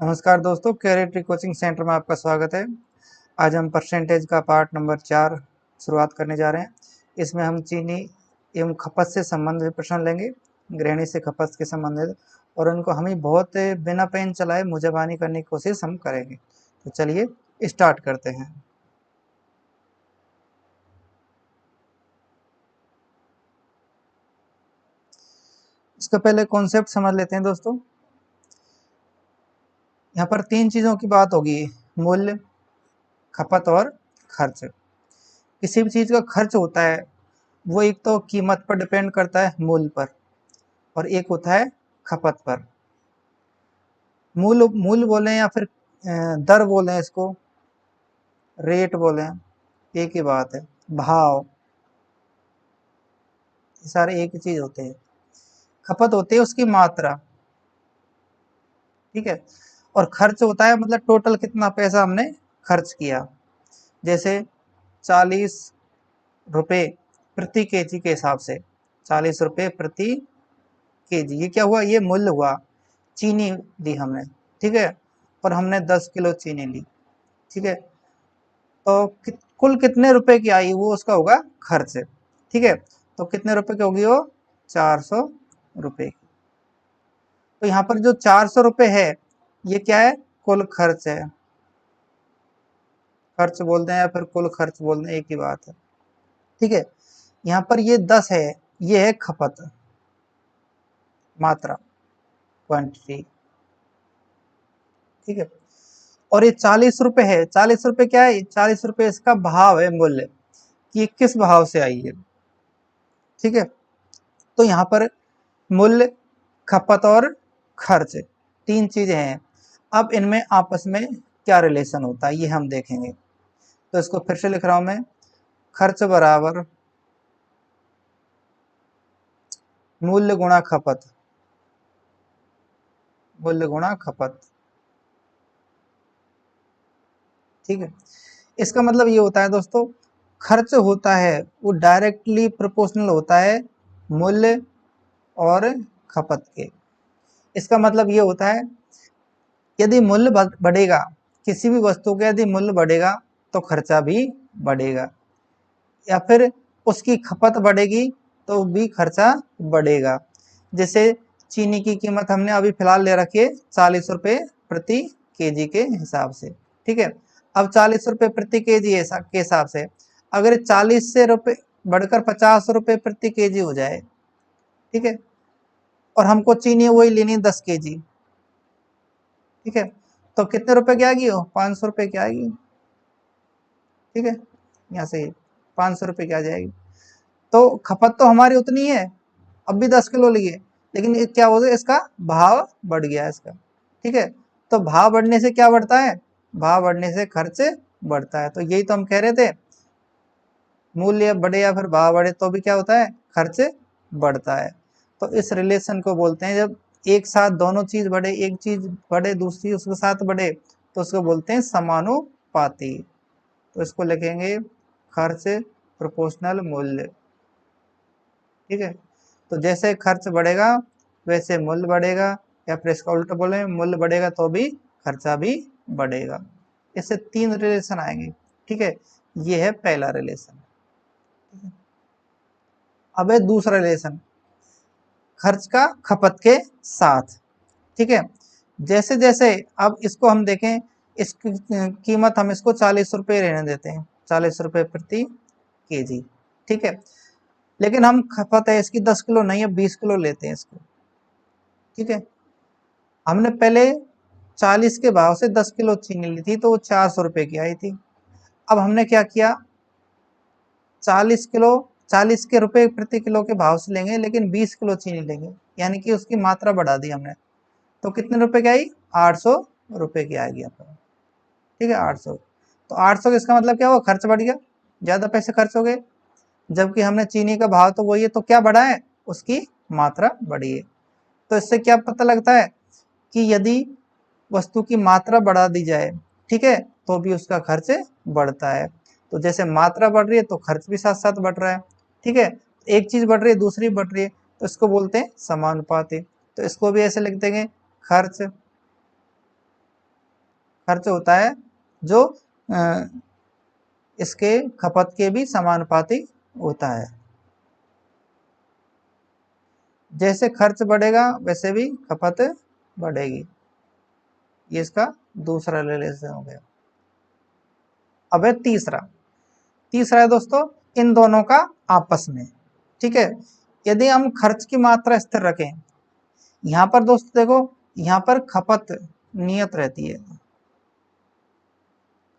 नमस्कार दोस्तों, career coaching centre में आपका स्वागत है। आज हम परसेंटेज का पार्ट नंबर 4 शुरुआत करने जा रहे हैं। इसमें हम चीनी एवं खपत से संबंधित प्रश्न लेंगे, गृहिणी से खपत के संबंधित, और उनको हम ही बहुत बिना पेन चलाए मुजबानी करने की कोशिश हम करेंगे। तो चलिए स्टार्ट करते हैं। इसका पहले कॉन्सेप्ट समझ लेते हैं दोस्तों। यहाँ पर 3 चीज़ों की बात होगी: मूल्य, खपत और खर्च। किसी भी चीज़ का खर्च होता है वो एक तो कीमत पर डिपेंड करता है, मूल्य पर, और एक होता है खपत पर। मूल्य बोलें या फिर दर बोलें, इसको रेट बोलें, एक ही बात है। भाव, ये सारे एक ही चीज होते हैं। खपत होती है उसकी मात्रा, ठीक है। और खर्च होता है मतलब टोटल कितना पैसा हमने खर्च किया। जैसे 40 रुपए प्रति केजी के हिसाब से, 40 रुपए प्रति केजी, ये क्या हुआ? ये मूल्य हुआ। चीनी दी हमने, ठीक है, और हमने 10 किलो चीनी ली, ठीक है। तो कुल कितने रुपए की आई वो उसका होगा खर्च, ठीक है। तो कितने रुपए की होगी वो? 400 रुपए की। तो यहाँ पर जो 400 रुपए है ये क्या है? कुल खर्च है। खर्च बोलते हैं या फिर कुल खर्च बोलते हैं, एक ही बात है, ठीक है। यहाँ पर ये 10 है, ये है खपत, मात्रा, क्वांटिटी, ठीक है। और ये 40 रुपए है, 40 रुपए क्या है? 40 रुपए इसका भाव है, मूल्य, कि ये किस भाव से आई है, ठीक है। तो यहाँ पर मूल्य, खपत और खर्च, 3 चीजें हैं। अब इनमें आपस में क्या रिलेशन होता है ये हम देखेंगे। तो इसको फिर से लिख रहा हूं मैं। खर्च बराबर मूल्य गुणा खपत, मूल्य गुणा खपत, ठीक है। इसका मतलब ये होता है दोस्तों, खर्च होता है वो डायरेक्टली प्रोपोर्शनल होता है मूल्य और खपत के। इसका मतलब ये होता है, यदि मूल्य बढ़ेगा, किसी भी वस्तु का यदि मूल्य बढ़ेगा तो खर्चा भी बढ़ेगा, या फिर उसकी खपत बढ़ेगी तो भी खर्चा बढ़ेगा। जैसे चीनी की कीमत हमने अभी फिलहाल ले रखी है 40 रुपए प्रति केजी के हिसाब से, ठीक है। अब 40 रुपए प्रति केजी के हिसाब से अगर 40 से रुपए बढ़कर 50 रुपए प्रति केजी हो जाए, ठीक है, और हमको चीनी वही लेनी 10 केजी, ठीक है, तो कितने रुपए की आएगी? 500 रुपए की आएगी, ठीक है। यहाँ से 500 रुपए की आ जाएगी। तो खपत तो हमारी उतनी है, अब भी 10 किलो लिए, लेकिन ये क्या हो गया? इसका भाव बढ़ गया इसका, ठीक है। तो भाव बढ़ने से क्या बढ़ता है? भाव बढ़ने से खर्च बढ़ता है। तो यही तो हम कह रहे थे, मूल्य बढ़े या फिर भाव बढ़े तो भी क्या होता है? खर्च बढ़ता है। तो इस रिलेशन को बोलते हैं, जब एक साथ दोनों चीज बढ़े, एक चीज बढ़े दूसरी उसके साथ बढ़े, तो उसको बोलते हैं समानुपाती। तो इसको लिखेंगे खर्च प्रोपोर्शनल मूल्य, ठीक है। तो जैसे खर्च बढ़ेगा वैसे मूल्य बढ़ेगा, या फिर इसका उल्टा बोले, मूल्य बढ़ेगा तो भी खर्चा भी बढ़ेगा। इससे 3 रिलेशन आएंगे, ठीक है। ये है पहला रिलेशन। अब है दूसरा रिलेशन, खर्च का खपत के साथ, ठीक है। जैसे जैसे अब इसको हम देखें, इसकी कीमत हम इसको 40 रुपए रहने देते हैं, 40 रुपए प्रति केजी, ठीक है। लेकिन हम खपत है इसकी 10 किलो नहीं, अब 20 किलो लेते हैं इसको, ठीक है। हमने पहले 40 के भाव से 10 किलो चीनी ली थी तो वो 400 रुपए की आई थी। अब हमने क्या किया? 40 के रुपए प्रति किलो के भाव से लेंगे, लेकिन 20 किलो चीनी लेंगे, यानी कि उसकी मात्रा बढ़ा दी हमने। तो कितने रुपए की आई? 800 रुपए की आएगी आपको, ठीक है, 800। तो 800 का इसका मतलब क्या हुआ? खर्च बढ़ गया, ज्यादा पैसे खर्च हो गए, जबकि हमने चीनी का भाव तो वही है, तो क्या बढ़ा है? उसकी मात्रा बढ़ी है। तो इससे क्या पता लगता है कि यदि वस्तु की मात्रा बढ़ा दी जाए, ठीक है, तो भी उसका खर्च बढ़ता है। तो जैसे मात्रा बढ़ रही है तो खर्च भी साथ साथ बढ़ रहा है, ठीक है। एक चीज बढ़ रही है दूसरी बढ़ रही है, तो इसको बोलते हैं समानुपाती। तो इसको भी ऐसे लिख देंगे, खर्च खर्च होता है जो इसके खपत के भी समानुपाती होता है। जैसे खर्च बढ़ेगा वैसे भी खपत बढ़ेगी। ये इसका दूसरा रिलेशन हो गया। अब है तीसरा। तीसरा है दोस्तों इन दोनों का आपस में। ठीक है, यदि हम खर्च की मात्रा स्थिर रखें, यहाँ पर दोस्तों देखो, यहाँ पर खपत नियत रहती है,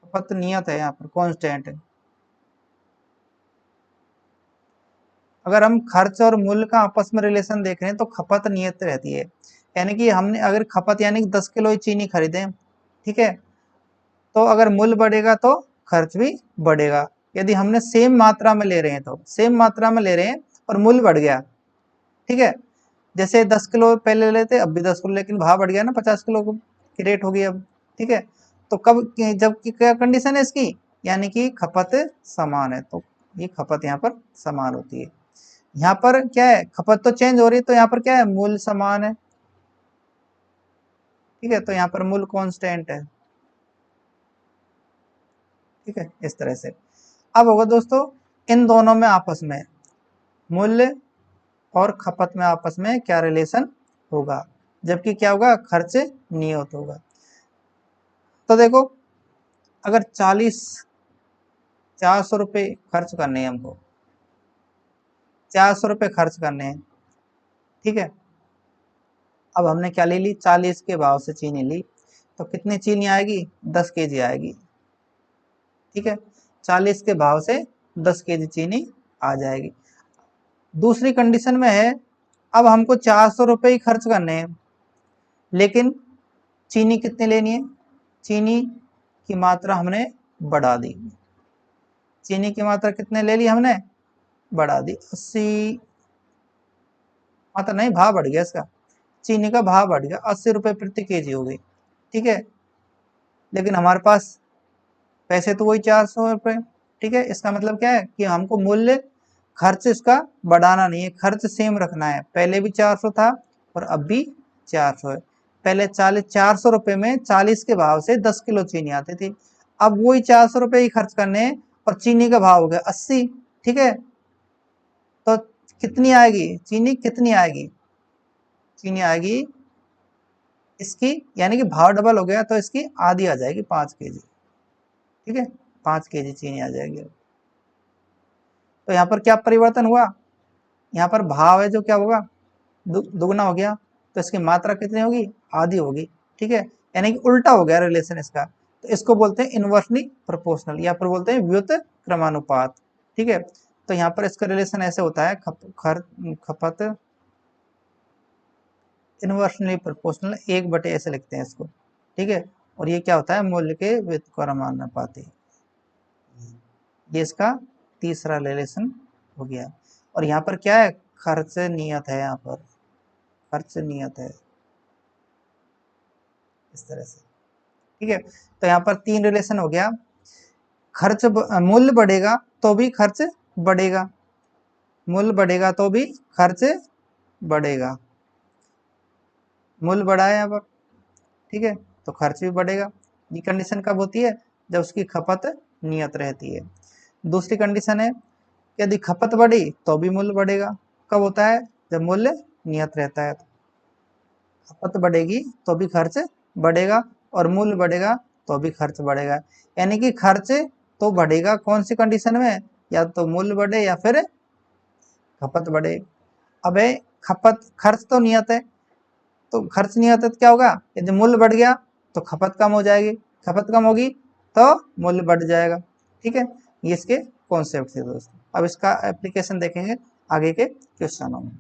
खपत नियत है, यहाँ पर कांस्टेंट है। अगर हम खर्च और मूल्य का आपस में रिलेशन देख रहे हैं तो खपत नियत रहती है, यानी कि हमने अगर खपत यानी कि 10 किलो चीनी खरीदे, ठीक है, तो अगर मूल्य बढ़ेगा तो खर्च भी बढ़ेगा। यदि हमने सेम मात्रा में ले रहे हैं तो सेम मात्रा में ले रहे हैं और मूल्य बढ़ गया, ठीक है, जैसे 10 किलो पहले लेते अब भी 10 किलो, लेकिन भाव बढ़ गया ना, 50 किलो की रेट हो गई अब, ठीक है, तो कब, जब की क्या कंडीशन है इसकी, यानी कि खपत समान है, तो ये खपत यहाँ पर समान होती है। यहाँ पर क्या है, खपत तो चेंज हो रही है, तो यहाँ पर क्या है, मूल्य समान है, ठीक है, तो यहाँ पर मूल्य कांस्टेंट है। ठीक है, इस तरह से। अब होगा दोस्तों इन दोनों में आपस में, मूल्य और खपत में आपस में क्या रिलेशन होगा, जबकि क्या होगा, खर्च नियत होगा। तो देखो अगर 400 रुपये खर्च करने हैं हमको, 400 रुपये खर्च करने हैं, ठीक है, अब हमने क्या ले ली, 40 के भाव से चीनी ली, तो कितनी चीनी आएगी, 10 केजी आएगी। ठीक है, 40 के भाव से 10 केजी चीनी आ जाएगी। दूसरी कंडीशन में है, अब हमको 400 रुपये ही खर्च करने हैं, लेकिन चीनी कितनी लेनी है, चीनी की मात्रा हमने बढ़ा दी, चीनी की मात्रा कितने ले ली हमने, बढ़ा दी, 80, मात्रा नहीं, भाव बढ़ गया इसका, चीनी का भाव बढ़ गया, 80 रुपये प्रति केजी हो गई। ठीक है, लेकिन हमारे पास पैसे तो वही 400 रुपये। ठीक है, इसका मतलब क्या है कि हमको मूल्य, खर्च इसका बढ़ाना नहीं है, खर्च सेम रखना है, पहले भी 400 था और अब भी 400 है। पहले 400 रुपये में 40 के भाव से 10 किलो चीनी आती थी, अब वही 400 रुपये ही खर्च करने हैं और चीनी का भाव हो गया 80। ठीक है, तो कितनी आएगी चीनी, कितनी आएगी, चीनी आएगी इसकी, यानी कि भाव डबल हो गया तो इसकी आधी आ जाएगी, 5 केजी। ठीक है, 5 केजी चीनी आ जाएगी। तो यहाँ पर क्या परिवर्तन हुआ, यहाँ पर भाव है जो क्या होगा, दुगना हो गया, तो इसकी मात्रा कितनी होगी, आधी होगी। ठीक है, यानी कि उल्टा हो गया रिलेशन इसका, तो इसको बोलते हैं इनवर्सली प्रोपोर्शनल, या फिर बोलते हैं व्युत क्रमानुपात। ठीक है, तो यहाँ पर इसका रिलेशन ऐसे होता है, खपत इनवर्सली प्रोपोर्शनल, 1/, ऐसे लिखते हैं इसको। ठीक है, और ये क्या होता है, मूल्य के व्युत क्रमानुपाती। ये इसका तीसरा रिलेशन हो गया। और यहाँ पर क्या है, खर्च नियत है, यहाँ पर खर्च नियत है, इस तरह से। ठीक है, तो यहाँ पर 3 रिलेशन हो गया, खर्च मूल्य बढ़ेगा तो भी खर्च बढ़ेगा, मूल्य बढ़ेगा तो भी खर्च बढ़ेगा, मूल्य बढ़ा है यहाँ पर, ठीक है, तो खर्च भी बढ़ेगा। ये कंडीशन कब होती है, जब उसकी खपत नियत रहती है। दूसरी कंडीशन है, यदि खपत बढ़ी तो भी मूल्य बढ़ेगा, कब होता है, जब मूल्य नियत रहता है। खपत बढ़ेगी तो भी खर्च बढ़ेगा और मूल्य बढ़ेगा तो भी खर्च बढ़ेगा, यानी कि खर्च तो बढ़ेगा कौन सी कंडीशन में, या तो मूल्य बढ़े या फिर खपत बढ़े। अब खपत, खर्च तो नियत है, तो खर्च नियत है तो क्या होगा, यदि मूल्य बढ़ गया तो खपत कम हो जाएगी, खपत कम होगी तो मूल्य बढ़ जाएगा। ठीक है, ये इसके कॉन्सेप्ट थे दोस्तों। अब इसका एप्लीकेशन देखेंगे आगे के क्वेश्चनों में।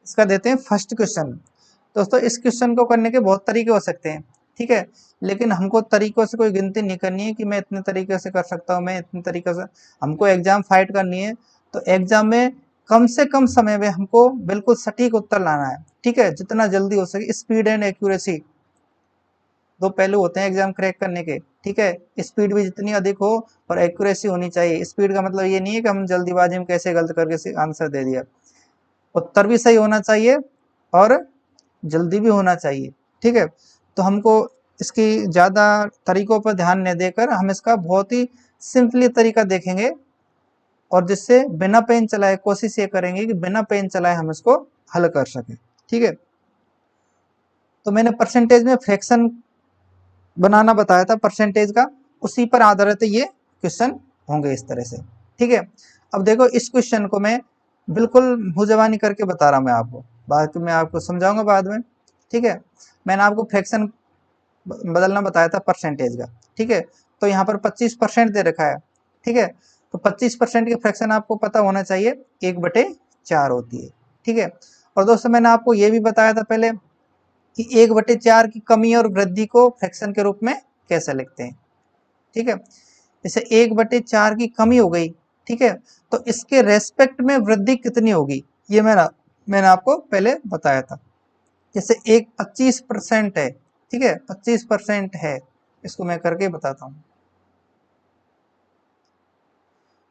इसका देते हैं फर्स्ट क्वेश्चन। दोस्तों इस क्वेश्चन को करने के बहुत तरीके हो सकते हैं, ठीक है, लेकिन हमको तरीकों से कोई गिनती नहीं करनी है कि मैं इतने तरीके से कर सकता हूँ, मैं इतने तरीके से, हमको एग्जाम फाइट करनी है, तो एग्जाम में कम से कम समय में हमको बिल्कुल सटीक उत्तर लाना है। ठीक है, जितना जल्दी हो सके, स्पीड एंड एक्यूरेसी दो पहलू होते हैं एग्जाम क्रैक करने के। ठीक है, स्पीड भी जितनी अधिक हो और एक्यूरेसी होनी चाहिए। स्पीड का मतलब ये नहीं है कि हम जल्दीबाजी में कैसे गलत करके आंसर दे दिया, उत्तर भी सही होना चाहिए और जल्दी भी होना चाहिए। ठीक है, तो हमको इसकी ज़्यादा तरीकों पर ध्यान न देकर हम इसका बहुत ही सिंपली तरीका देखेंगे, और जिससे बिना पेन चलाए कोशिश ये करेंगे कि बिना पेन चलाए हम इसको हल कर सकें। ठीक है, तो मैंने परसेंटेज में फ्रैक्शन बनाना बताया था परसेंटेज का, उसी पर आधारित ये क्वेश्चन होंगे इस तरह से। ठीक है, अब देखो इस क्वेश्चन को मैं बिल्कुल मुंहजबानी करके बता रहा हूँ मैं आपको, बाकी मैं आपको समझाऊंगा बाद में। ठीक है, मैंने आपको फ्रैक्शन बदलना बताया था परसेंटेज का। ठीक है, तो यहाँ पर 25% दे रखा है। ठीक है, तो 25% की फ्रैक्शन आपको पता होना चाहिए 1/4 होती है। ठीक है, और दोस्तों मैंने आपको ये भी बताया था पहले कि 1/4 की कमी और वृद्धि को फ्रैक्शन के रूप में कैसे लिखते हैं। ठीक है, जैसे 1/4 की कमी हो गई, ठीक है, तो इसके रेस्पेक्ट में वृद्धि कितनी होगी, ये मैंने आपको पहले बताया था। जैसे 25% है, ठीक है, 25% है, इसको मैं करके बताता हूँ।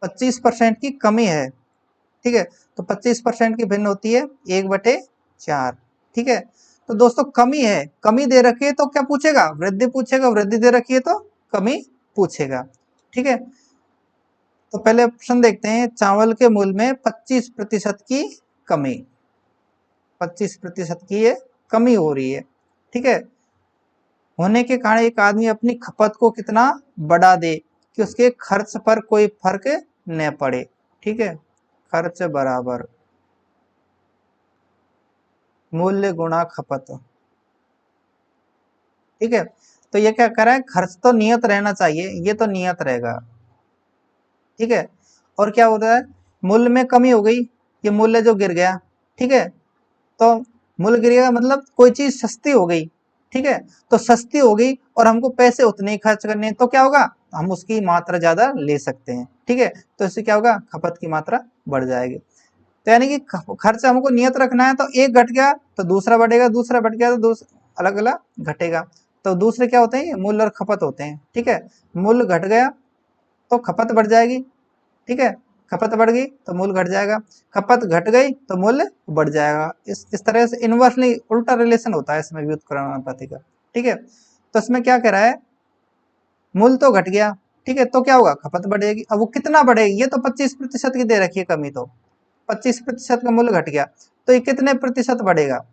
25% की कमी है, ठीक है, तो 25% की भिन्न होती है 1/4। ठीक है, तो दोस्तों कमी है, कमी दे रखी है तो क्या पूछेगा, वृद्धि पूछेगा, वृद्धि दे रखी है तो कमी पूछेगा। ठीक है, तो पहले ऑप्शन देखते हैं, चावल के मूल्य में 25% की कमी, 25% की ये कमी हो रही है। ठीक है, होने के कारण एक आदमी अपनी खपत को कितना बढ़ा दे कि उसके खर्च पर कोई फर्क न पड़े। ठीक है, खर्च बराबर मूल्य गुणा खपत। ठीक है, तो ये क्या कर रहा है, खर्च तो नियत रहना चाहिए, ये तो नियत रहेगा। ठीक है, और क्या होता है, मूल्य में कमी हो गई, ये मूल्य जो गिर गया। ठीक है, तो मूल्य गिरेगा मतलब कोई चीज सस्ती हो गई। ठीक है, तो सस्ती हो गई और हमको पैसे उतने ही खर्च करने हैं, तो क्या होगा, हम उसकी मात्रा ज्यादा ले सकते हैं। ठीक है, तो इससे क्या होगा, खपत की मात्रा बढ़ जाएगी। तो यानी कि खर्च हमको नियत रखना है, तो एक घट गया तो दूसरा बढ़ेगा, दूसरा बढ़ गया तो दूसरा अलग अलग घटेगा। तो दूसरे क्या होते हैं, मूल्य और खपत होते हैं। ठीक है, मूल्य घट गया तो खपत बढ़ जाएगी। ठीक है, खपत बढ़ गई तो मूल्य घट जाएगा, खपत घट गई तो मूल्य बढ़ जाएगा। इस तरह से इनवर्सली उल्टा रिलेशन होता है इसमें व्युत्क्रमानुपाती का। ठीक है, तो इसमें क्या कह रहा है, मूल्य तो घट गया, ठीक है, तो क्या होगा, खपत बढ़ेगी। अब वो कितना बढ़ेगी, ये तो 25% की दे रखी है कमी, तो 25% का मूल्य घट गया तो ये कितने प्रतिशत बढ़ेगा,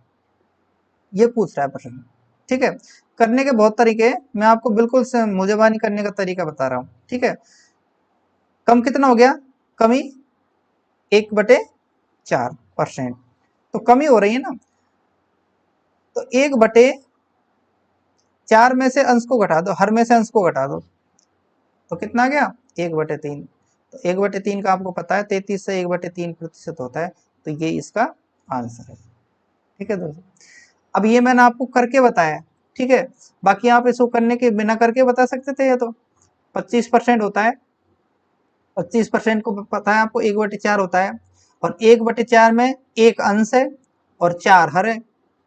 ये पूछ रहा है प्रश्न। ठीक है, करने के बहुत तरीके हैं, मैं आपको बिल्कुल से मुजबानी करने का तरीका बता रहा हूँ। ठीक है, कम कितना हो गया, कमी 1/4%, तो कमी हो रही है ना, तो 1/4 में से अंश को घटा दो, हर में से अंश को घटा दो, तो कितना आ गया, 1/3। तो 1/3 का आपको पता है 33 से 1/3% होता है, तो ये इसका आंसर है। ठीक है दोस्तों, अब ये मैंने आपको करके बताया। ठीक है, बाकी आप इसको करने के बिना करके बता सकते थे, ये तो 25% होता है, 25% को पता है आपको 1/4 होता है, और 1/4 में एक अंश है और 4 हर है।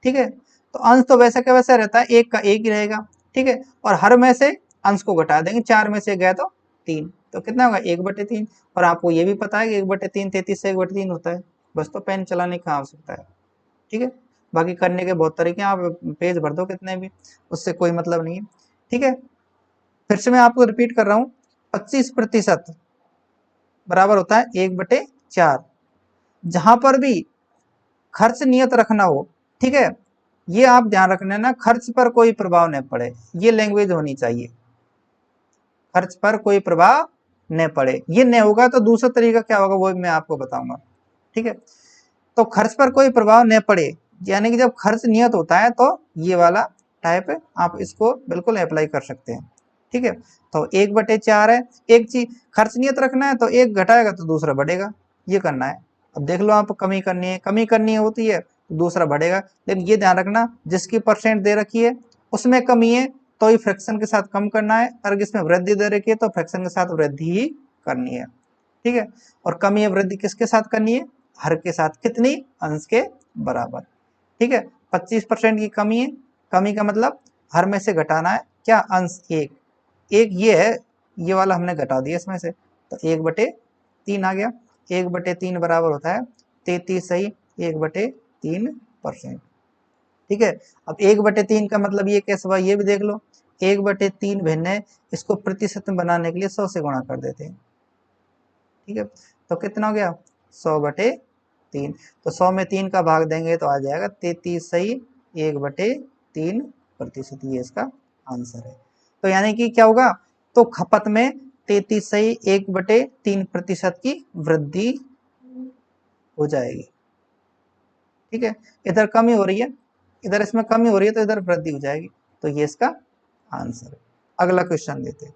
ठीक है, तो अंश तो वैसे का वैसे रहता है, एक का एक ही रहेगा। ठीक है, और हर में से अंश को घटा देंगे, 4 में से गया तो 3, तो कितना होगा 1/3। और आपको ये भी पता है कि 1/3 33 से 1/3 होता है, बस तो पेन चलाने की आवश्यकता है। ठीक है, बाकी करने के बहुत तरीके हैं, आप पेज भर दो कितने भी, उससे कोई मतलब नहीं है। ठीक है, फिर से मैं आपको रिपीट कर रहा हूँ, 25% बराबर होता है 1/4। जहां पर भी खर्च नियत रखना हो, ठीक है, ये आप ध्यान रखना ना, खर्च पर कोई प्रभाव न पड़े, ये लैंग्वेज होनी चाहिए, खर्च पर कोई प्रभाव न पड़े। ये नहीं होगा तो दूसरा तरीका क्या होगा वो मैं आपको बताऊंगा। ठीक है, तो खर्च पर कोई प्रभाव न पड़े, यानी कि जब खर्च नियत होता है तो ये वाला टाइप आप इसको बिल्कुल अप्लाई कर सकते हैं। ठीक है, तो 1/4 है, एक चीज खर्च नियत रखना है तो एक घटाएगा तो दूसरा बढ़ेगा, ये करना है। अब देख लो, आप कमी करनी है, कमी करनी होती है तो दूसरा बढ़ेगा, लेकिन ये ध्यान रखना जिसकी परसेंट दे रखी है उसमें कमी है तो ही फ्रैक्शन के साथ कम करना है, और इसमें वृद्धि दे रखी है तो फ्रैक्शन के साथ वृद्धि ही करनी है। ठीक है, और कमी या वृद्धि किसके साथ करनी है, हर के साथ, कितनी, अंश के बराबर। ठीक है, 25% की कमी है, कमी का मतलब हर में से घटाना है क्या, अंश एक, एक ये है, ये वाला हमने घटा दिया इसमें से, तो 1/3 आ गया। 1/3 बराबर होता है 33 सही 1/3%। ठीक है। अब 1/3 का मतलब ये कैसे हुआ, ये भी देख लो। 1/3 भिन्न, इसको प्रतिशत में बनाने के लिए 100 से गुणा कर देते हैं। ठीक है, तो कितना हो गया 100/3। तो 100 में 3 का भाग देंगे तो आ जाएगा 33 सही 1/3%। ये इसका आंसर है। तो यानी कि क्या होगा, तो खपत में 33 सही 1/3% की वृद्धि हो जाएगी। ठीक है, इधर कमी हो रही है, इधर इसमें कमी हो रही है तो इधर वृद्धि हो जाएगी। तो ये इसका आंसर है। अगला क्वेश्चन लेते हैं।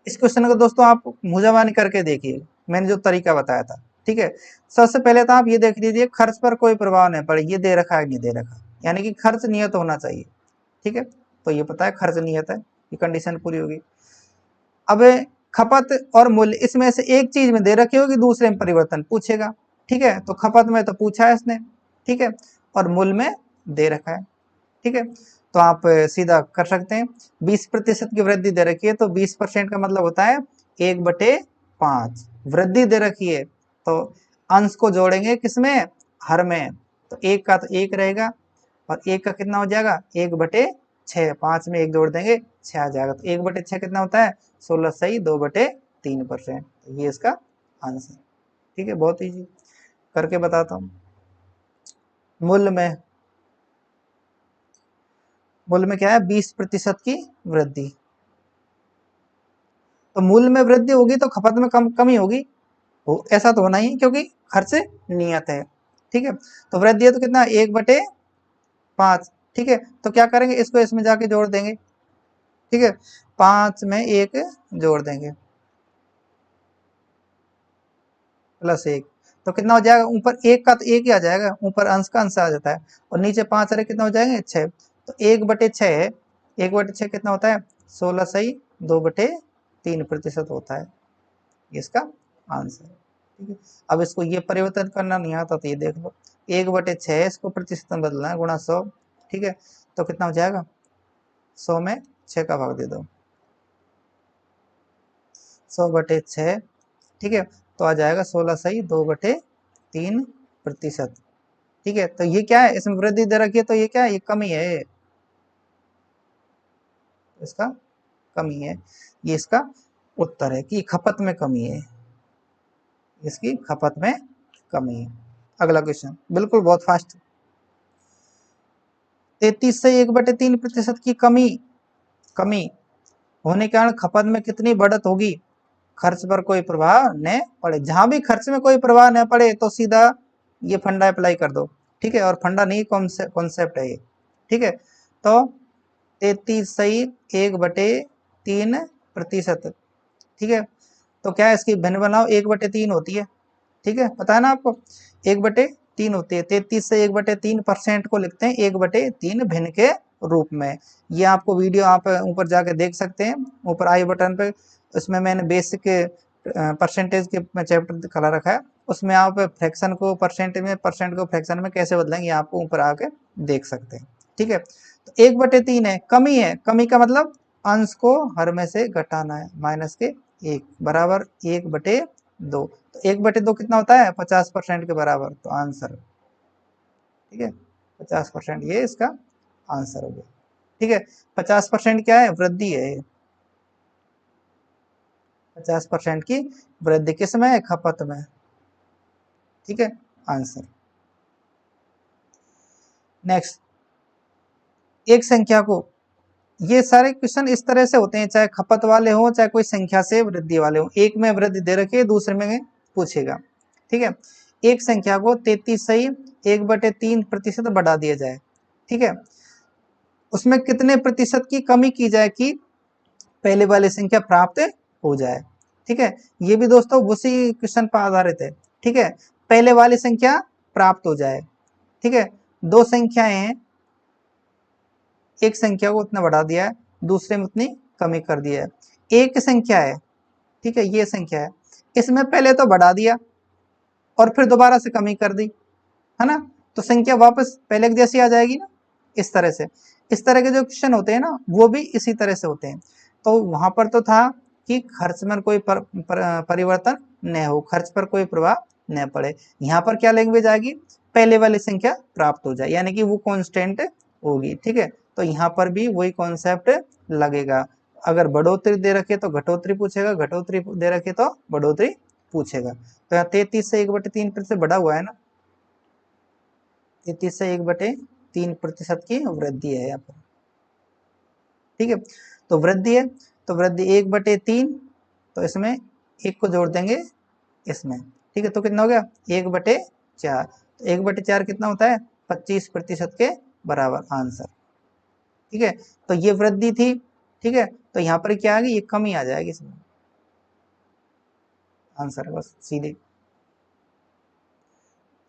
इस क्वेश्चन को दोस्तों आप मुजावानी करके देखिए, मैंने जो तरीका बताया था। ठीक है, सबसे पहले तो आप ये देख लीजिए खर्च पर कोई प्रभाव नहीं पड़े, ये दे रखा है नहीं दे रखा, यानी कि खर्च नियत होना चाहिए। ठीक है, तो ये पता है खर्च नियत है, ये कंडीशन पूरी होगी। अब खपत और मूल्य, इसमें से एक चीज में दे रखी होगी, दूसरे में परिवर्तन पूछेगा। ठीक है, तो खपत में तो पूछा है इसने, ठीक है, और मूल्य में दे रखा है। ठीक है, तो आप सीधा कर सकते हैं। 20% की वृद्धि दे रखी है तो 20% का मतलब होता है 1/5। वृद्धि दे रखी है तो अंश को जोड़ेंगे किसमें, हर में। तो 1 का तो 1 रहेगा और 1 का कितना हो जाएगा 1/6। 5 में 1 जोड़ देंगे 6 आ जाएगा। तो 1/6 कितना होता है 16 सही 2/3%। तो ये इसका आंसर। ठीक है, बहुत इजी करके बताता हूँ। मूल्य में, मूल्य में क्या है 20% की वृद्धि। तो मूल्य में वृद्धि होगी तो खपत में कमी होगी, ऐसा तो होना ही क्योंकि खर्च नियत है। ठीक है, तो वृद्धि है तो कितना 1/5। ठीक है, तो क्या करेंगे इसको इसमें जाके जोड़ देंगे। ठीक है, 5 में 1 जोड़ देंगे +1, तो कितना हो जाएगा, ऊपर 1 का तो 1 ही आ जाएगा, ऊपर अंश का अंश आ जाता है, और नीचे 5 अरे कितना हो जाएंगे 6। तो 1/6 है, 1/6 कितना होता है 16 सही 2/3% होता है। इसका आंसर। ठीक है, अब इसको ये परिवर्तन करना नहीं आता तो ये देख लो 1/6 इसको प्रतिशत में बदलना है, गुणा 100। ठीक है, तो कितना हो जाएगा 100 में 6 का भाग दे दो, 100/6। ठीक है, तो आ जाएगा 16 सही 2/3%। ठीक है, तो ये क्या है, इसमें वृद्धि दे रखी है तो ये क्या है, ये कमी है, इसका कमी है। ये इसका उत्तर है कि खपत में कमी है, इसकी खपत में कमी है। अगला क्वेश्चन बिल्कुल बहुत फास्ट। 33 से 1/3% की कमी कमी होने के कारण खपत में कितनी बढ़त होगी, खर्च पर कोई प्रभाव न पड़े। जहां भी खर्च में कोई प्रभाव न पड़े तो सीधा ये फंडा अप्लाई कर दो। ठीक है, और फंडा नहीं कॉन्सेप्ट है ये। ठीक है, तो 33 सही 1/3%। ठीक है, तो क्या है इसकी भिन्न बनाओ 1/3 होती है। ठीक है, पता है ना आपको 1/3 होती है। 33 से 1/3% को लिखते हैं 1/3 भिन्न के रूप में। ये आपको वीडियो आप ऊपर जाके देख सकते हैं, ऊपर आई बटन पे, उसमें मैंने बेसिक परसेंटेज के चैप्टर खड़ा रखा है, उसमें आप फ्रैक्शन को परसेंटेज में, परसेंट को फ्रैक्शन में कैसे बदलेंगे आपको ऊपर आके देख सकते हैं। ठीक है, तो 1/3 है, कमी है, कमी का मतलब अंश को हर में से घटाना है, माइनस के 1 बराबर 1/2। तो 1/2 कितना होता है 50% के बराबर, तो आंसर। ठीक है, 50% ये इसका आंसर हो गया। ठीक है, 50% क्या है, वृद्धि है। 50% की वृद्धि किस में है, खपत में। ठीक है, आंसर। नेक्स्ट, एक संख्या को, ये सारे क्वेश्चन इस तरह से होते हैं, चाहे खपत वाले हो चाहे कोई संख्या से वृद्धि वाले हो। एक में वृद्धि दे रखी है, दूसरे में पूछेगा। ठीक है, एक संख्या को 33 सही 1/3% बढ़ा दिया जाए। ठीक है, उसमें कितने प्रतिशत की कमी की जाए कि पहले वाली संख्या प्राप्त हो जाए। ठीक है, ये भी दोस्तों उसी क्वेश्चन पर आधारित है। ठीक है, पहले वाली संख्या प्राप्त हो जाए। ठीक है, दो संख्याएं हैं, एक संख्या को उतना बढ़ा दिया है, दूसरे में उतनी कमी कर दिया है। एक संख्या है, ठीक है, ये संख्या है, इसमें पहले तो बढ़ा दिया और फिर दोबारा से कमी कर दी, है ना, तो संख्या वापस पहले की जैसी आ जाएगी ना। इस तरह से, इस तरह के जो क्वेश्चन होते हैं ना वो भी इसी तरह से होते हैं। तो वहां पर तो था कि खर्च में कोई परिवर्तन न हो, खर्च पर कोई प्रभाव न पड़े। यहाँ पर क्या लैंग्वेज आएगी, पहले वाली संख्या प्राप्त हो जाए, यानी कि वो कांस्टेंट होगी। ठीक है, तो यहाँ पर भी वही कॉन्सेप्ट लगेगा। अगर बढ़ोतरी दे रखे तो घटोतरी पूछेगा, घटोतरी दे रखे तो बढ़ोतरी पूछेगा। तो यहाँ 33 से 1/3 से बढ़ा हुआ है ना, 33 से 1/3% की वृद्धि है यहाँ पर। ठीक है, तो वृद्धि है, तो वृद्धि 1/3, तो इसमें एक को जोड़ देंगे इसमें। ठीक है, तो कितना हो गया 1/4। तो 1/4 कितना होता है 25% के बराबर आंसर। ठीक है, तो ये वृद्धि थी। ठीक है, तो यहाँ पर क्या आ गई, ये कमी आ जाएगी इसमें आंसर, बस सीधे।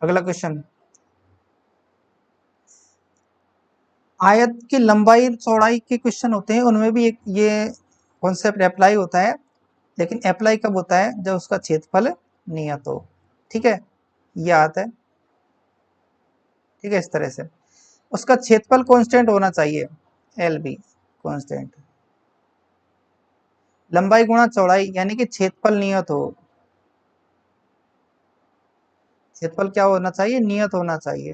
अगला क्वेश्चन, आयत की लंबाई चौड़ाई के क्वेश्चन होते हैं, उनमें भी एक ये कॉन्सेप्ट अप्लाई होता है, लेकिन अप्लाई कब होता है, जब उसका क्षेत्रफल नियत हो। ठीक है, ये आता है। ठीक है, इस तरह से उसका क्षेत्रफल कांस्टेंट होना चाहिए, एल बी कांस्टेंट, लंबाई गुणा चौड़ाई, यानी कि क्षेत्रफल नियत हो। क्षेत्रफल क्या होना चाहिए, नियत होना चाहिए।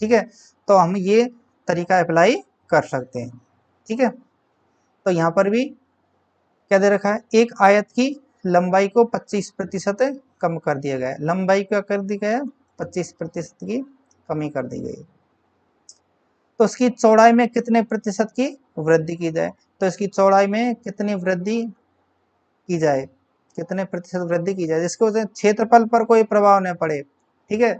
ठीक है, तो हम ये तरीका अप्लाई कर सकते हैं। ठीक है, तो यहाँ पर भी क्या दे रखा है, एक आयत की लंबाई को 25% कम कर दिया गया है। लंबाई क्या कर दी गया है, 25% की कमी कर दी गई है। तो इसकी चौड़ाई में कितने प्रतिशत की वृद्धि की जाए, तो इसकी चौड़ाई में कितनी वृद्धि की जाए, कितने प्रतिशत वृद्धि की जाए जिसकी वजह से क्षेत्रफल पर कोई प्रभाव न पड़े। ठीक है,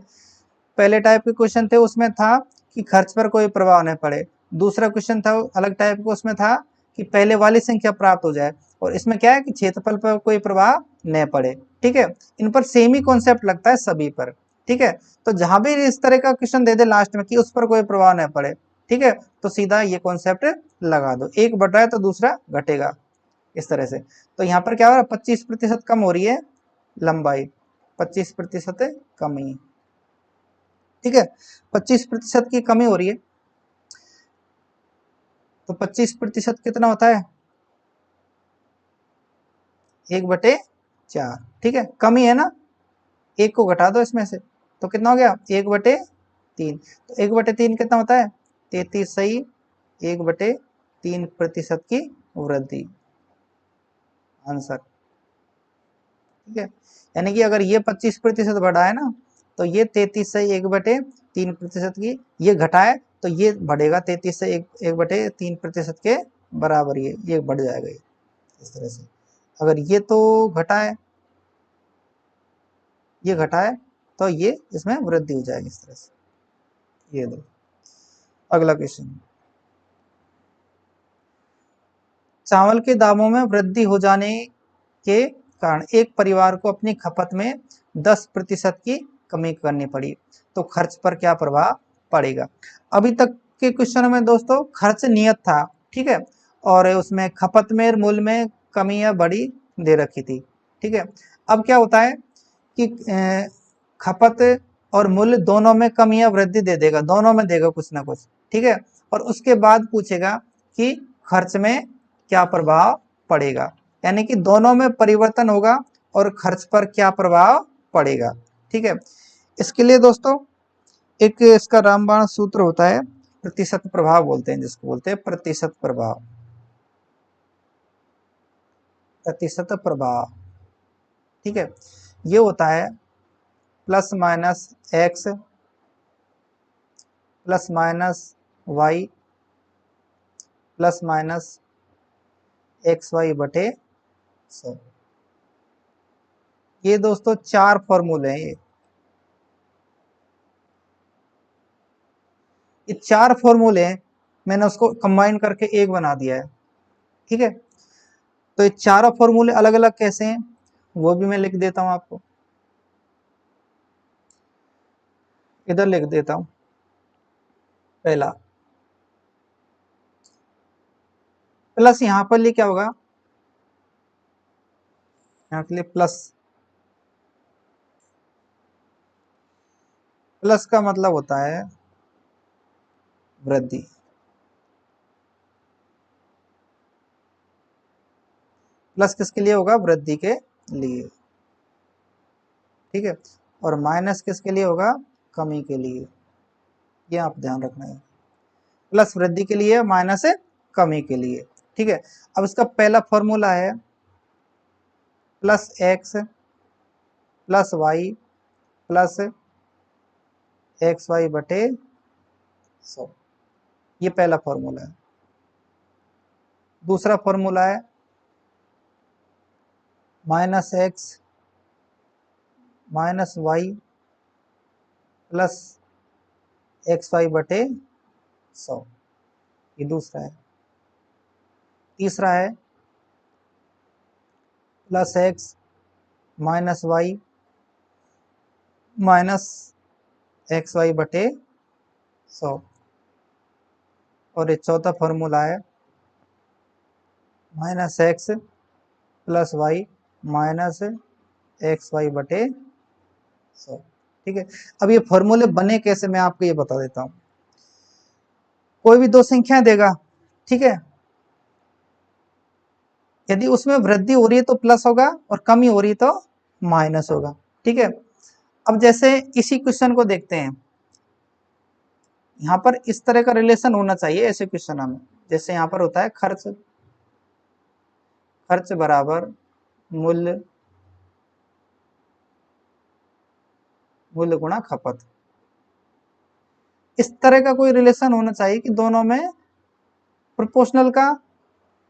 पहले टाइप के क्वेश्चन थे उसमें था कि खर्च पर कोई प्रभाव न पड़े, दूसरा क्वेश्चन था अलग टाइप का, उसमें था कि पहले वाली संख्या प्राप्त हो जाए, और इसमें क्या है कि क्षेत्रफल पर कोई प्रभाव न पड़े। ठीक है, इन पर सेम ही कॉन्सेप्ट लगता है सभी पर। ठीक है, तो जहां भी इस तरह का क्वेश्चन दे दे लास्ट में कि उस पर कोई प्रभाव न पड़े, ठीक है, तो सीधा ये कॉन्सेप्ट लगा दो, एक बढ़ रहा है तो दूसरा घटेगा, इस तरह से। तो यहाँ पर क्या हो रहा है, 25% कम हो रही है लंबाई, 25% कमी। ठीक है, 25% की कमी हो रही है, तो 25% कितना होता है 1/4। ठीक है, कमी है ना, एक को घटा दो इसमें से, तो कितना हो गया 1/3। तो 1/3 कितना होता है 33 सही 1/3% की वृद्धि, आंसर। ठीक है, यानी कि अगर ये 25% बढ़ा है ना, तो ये 33 से 1/3% की, ये घटाए तो ये बढ़ेगा 33 से 1/3% के बराबर, ये बढ़ जाएगा ये इस तरह से। अगर ये तो घटाए, ये घटाए तो ये इसमें वृद्धि हो जाएगी इस तरह से। ये दो, अगला क्वेश्चन, चावल के दामों में वृद्धि हो जाने के कारण एक परिवार को अपनी खपत में 10% की कमी करनी पड़ी, तो खर्च पर क्या प्रभाव पड़ेगा। अभी तक के क्वेश्चन में दोस्तों खर्च नियत था, ठीक है, और उसमें खपत में मूल्य में कमी या बढ़ी दे रखी थी। ठीक है, अब क्या होता है कि खपत और मूल्य दोनों में कमी या वृद्धि दे देगा, दोनों में देगा कुछ ना कुछ। ठीक है, और उसके बाद पूछेगा कि खर्च में क्या प्रभाव पड़ेगा, यानी कि दोनों में परिवर्तन होगा और खर्च पर क्या प्रभाव पड़ेगा। ठीक है, इसके लिए दोस्तों एक इसका रामबाण सूत्र होता है, प्रतिशत प्रभाव बोलते हैं जिसको, बोलते हैं प्रतिशत प्रभाव, प्रतिशत प्रभाव। ठीक है, ये होता है plus minus x plus minus y plus minus x y बटे 100। ये दोस्तों 4 फॉर्मूले हैं, ये 4 फॉर्मूले हैं, मैंने उसको कंबाइन करके एक बना दिया है। ठीक है, तो ये चारों फॉर्मूले अलग अलग कैसे हैं वो भी मैं लिख देता हूं आपको, इधर लिख देता हूं। पहला प्लस, यहां पर लिए क्या होगा, यहाँ के लिए प्लस, प्लस का मतलब होता है वृद्धि, प्लस किसके लिए होगा, वृद्धि के लिए। ठीक है, और माइनस किसके लिए होगा, कमी के लिए, ये आप ध्यान रखना है। प्लस वृद्धि के लिए, माइनस कमी के लिए। ठीक है, अब इसका पहला फॉर्मूला है plus x plus y plus x y बटे 100, ये पहला फॉर्मूला है। दूसरा फॉर्मूला है minus x minus y plus x y बटे 100, ये दूसरा है। तीसरा है plus x minus y minus x y बटे 100, और ये चौथा फॉर्मूला है minus x plus y minus x y बटे 100। ठीक है, अब ये फॉर्मूले बने कैसे, मैं आपको ये बता देता हूं। कोई भी दो संख्या देगा, ठीक है, यदि उसमें वृद्धि हो रही है तो प्लस होगा और कमी हो रही है तो माइनस होगा। ठीक है, अब जैसे इसी क्वेश्चन को देखते हैं, यहाँ पर इस तरह का रिलेशन होना चाहिए ऐसे क्वेश्चन में। जैसे यहाँ पर होता है खर्च, खर्च बराबर मूल्य, मूल्य गुणा खपत, इस तरह का कोई रिलेशन होना चाहिए कि दोनों में प्रोपोर्शनल का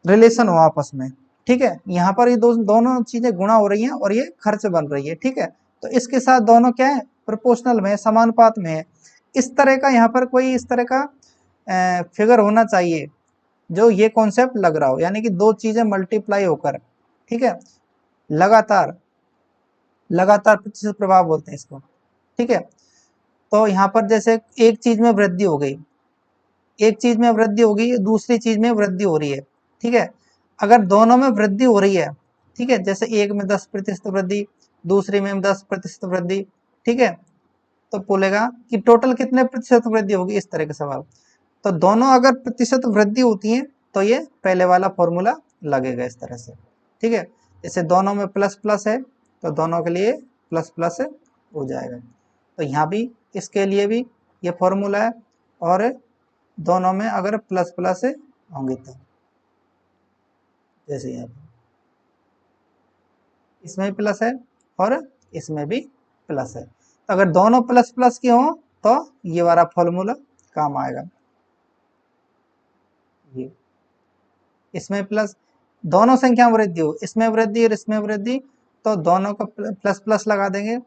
रिलेशन हो आपस में। ठीक है, यहाँ पर ये दोनों चीजें गुणा हो रही हैं और ये खर्च बन रही है। ठीक है, तो इसके साथ दोनों क्या है, प्रोपोर्शनल में, समानुपात में है। इस तरह का यहाँ पर कोई इस तरह का फिगर होना चाहिए जो ये कॉन्सेप्ट लग रहा हो, यानी कि दो चीजें मल्टीप्लाई होकर, ठीक है, लगातार, लगातार प्रतिशत प्रभाव बोलते हैं इसको। ठीक है, तो यहाँ पर जैसे एक चीज में वृद्धि हो गई, एक चीज में वृद्धि होगी, दूसरी चीज में वृद्धि हो रही है। ठीक है, अगर दोनों में वृद्धि हो रही है, ठीक है, जैसे एक में 10% वृद्धि, दूसरे में 10% वृद्धि, ठीक है, तो बोलेगा कि टोटल कितने प्रतिशत वृद्धि होगी, इस तरह का सवाल। तो दोनों अगर प्रतिशत वृद्धि होती है तो ये पहले वाला फॉर्मूला लगेगा इस तरह से। ठीक है, जैसे दोनों में प्लस प्लस है तो दोनों के लिए प्लस प्लस हो जाएगा। तो यहाँ भी इसके लिए भी ये फॉर्मूला है, और दोनों में अगर प्लस प्लस होंगे तो, जैसे यहाँ पर इसमें भी प्लस है और इसमें भी प्लस है, तो अगर दोनों प्लस प्लस के हों तो ये वाला फॉर्मूला काम आएगा। ये इसमें प्लस, दोनों संख्या में वृद्धि हो, इसमें वृद्धि और इसमें वृद्धि, तो दोनों को प्लस प्लस लगा देंगे।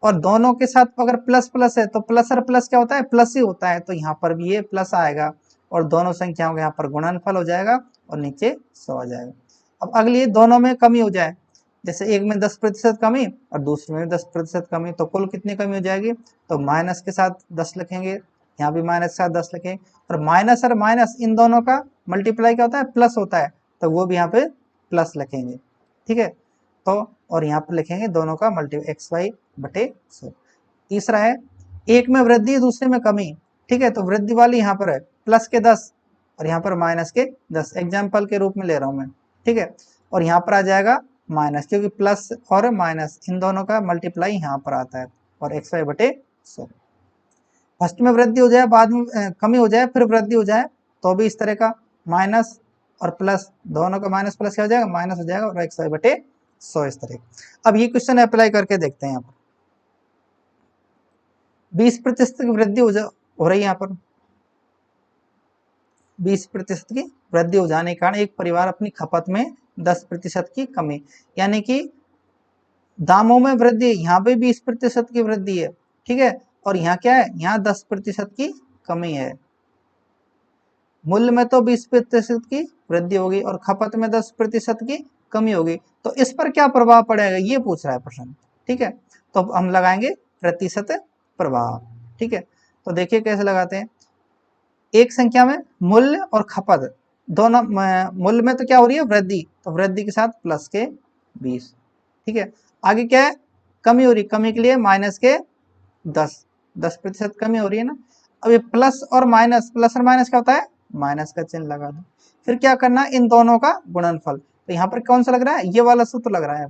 और दोनों के साथ अगर प्लस प्लस है तो प्लस और प्लस क्या होता है, प्लस ही होता है, तो यहाँ पर भी ये प्लस आएगा और दोनों संख्याओं का यहाँ पर गुणनफल हो जाएगा और नीचे 100 आ जाएगा। अब अगली दोनों में कमी हो जाए, जैसे एक में 10% कमी और दूसरे में 10% कमी, तो कुल कितनी कमी हो जाएगी, तो माइनस के साथ 10 लिखेंगे, यहाँ भी माइनस के साथ 10 लिखेंगे, और माइनस इन दोनों का मल्टीप्लाई क्या होता है, प्लस होता है, तो वो भी यहाँ पे प्लस लिखेंगे। ठीक है, तो और यहाँ पर लिखेंगे दोनों का मल्टी एक्स वाई बटे 100। तीसरा है एक में वृद्धि दूसरे में कमी। ठीक है, तो वृद्धि वाली यहाँ पर है प्लस के 10 और यहाँ पर माइनस के 10, एग्जाम्पल के रूप में ले रहा हूँ मैं। ठीक है, और यहाँ पर आ जाएगा माइनस, क्योंकि प्लस और माइनस इन दोनों का मल्टीप्लाई यहाँ पर आता है, और एक्स वाई बटे 100। फर्स्ट में वृद्धि हो जाए, बाद में कमी हो जाए, फिर वृद्धि हो जाए, तो भी इस तरह का माइनस और प्लस दोनों का माइनस प्लस क्या हो जाएगा, माइनस हो जाएगा, और एक्स वाई बटे 100 इस तरह। अब ये क्वेश्चन अप्लाई करके देखते हैं। यहाँ पर 20% की वृद्धि हो रही है, यहाँ पर 20% की वृद्धि हो जाने के कारण एक परिवार अपनी खपत में 10% की कमी, यानी कि दामों में वृद्धि, यहाँ पे 20% की वृद्धि है। ठीक है, और यहाँ क्या है, यहाँ 10% की कमी है। मूल्य में तो 20% की वृद्धि होगी और खपत में 10% की कमी होगी, तो इस पर क्या प्रभाव पड़ेगा, ये पूछ रहा है प्रश्न। ठीक है, तो हम लगाएंगे प्रतिशत प्रभाव। ठीक है, तो देखिए कैसे लगाते हैं। एक संख्या में मूल्य और खपत दोनों, मूल्य में तो क्या हो रही है, वृद्धि, तो वृद्धि के साथ प्लस के 20। ठीक है, आगे क्या है, कमी हो रही, कमी के लिए माइनस के 10% कमी हो रही है ना। अब ये प्लस और माइनस, प्लस और माइनस क्या होता है, माइनस का चिन्ह लगा दो। फिर क्या करना, इन दोनों का गुणनफल, तो यहाँ पर कौन सा लग रहा है, ये वाला सूत्र लग रहा है।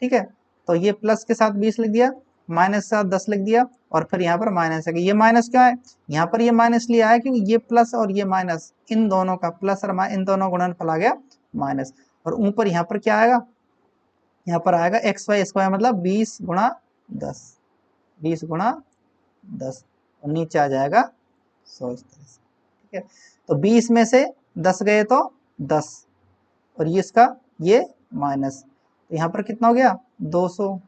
ठीक है, तो ये प्लस के साथ 20 लिख दिया, माइनस के साथ 10 लिख दिया, और फिर यहाँ पर माइनस है। ये माइनस क्या है, यहाँ पर ये माइनस लिया है क्योंकि ये प्लस और ये माइनस, इन दोनों का प्लस और इन दोनों गुणनफल आ गया माइनस। और ऊपर यहाँ पर क्या आएगा, यहाँ पर आएगा एक्स वाई स्क्वायर मतलब 20 गुणा 10, 20 गुणा 10, और नीचे आ जाएगा 100 इस तरह से। ठीक है, तो 20 में से 10 गए तो 10, और ये इसका ये माइनस, तो यहाँ पर कितना हो गया 200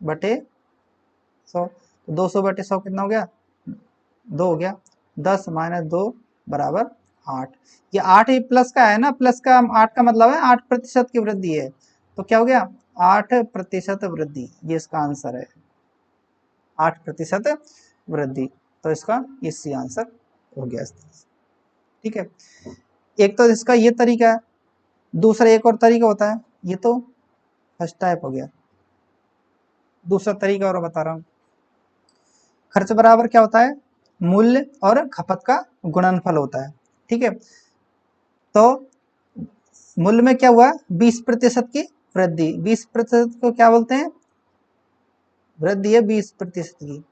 बटे 100, तो 200 बटे 100 कितना हो गया 2 हो गया, 10 माइनस 2 बराबर 8। ये 8 ही प्लस का है ना, प्लस का 8 का मतलब है 8% की वृद्धि है, तो क्या हो गया 8% वृद्धि, ये इसका आंसर है 8% वृद्धि। तो इसका इसी आंसर हो गया इस तरह से। ठीक है, एक तो इसका ये तरीका है, दूसरा एक और तरीका होता है, ये तो फर्स्ट टाइप हो गया, दूसरा तरीका और बता रहा हूं। खर्च बराबर क्या होता है, मूल्य और खपत का गुणनफल होता है। ठीक है, तो मूल्य में क्या हुआ 20% की वृद्धि, 20% को क्या बोलते हैं, वृद्धि है 20% की,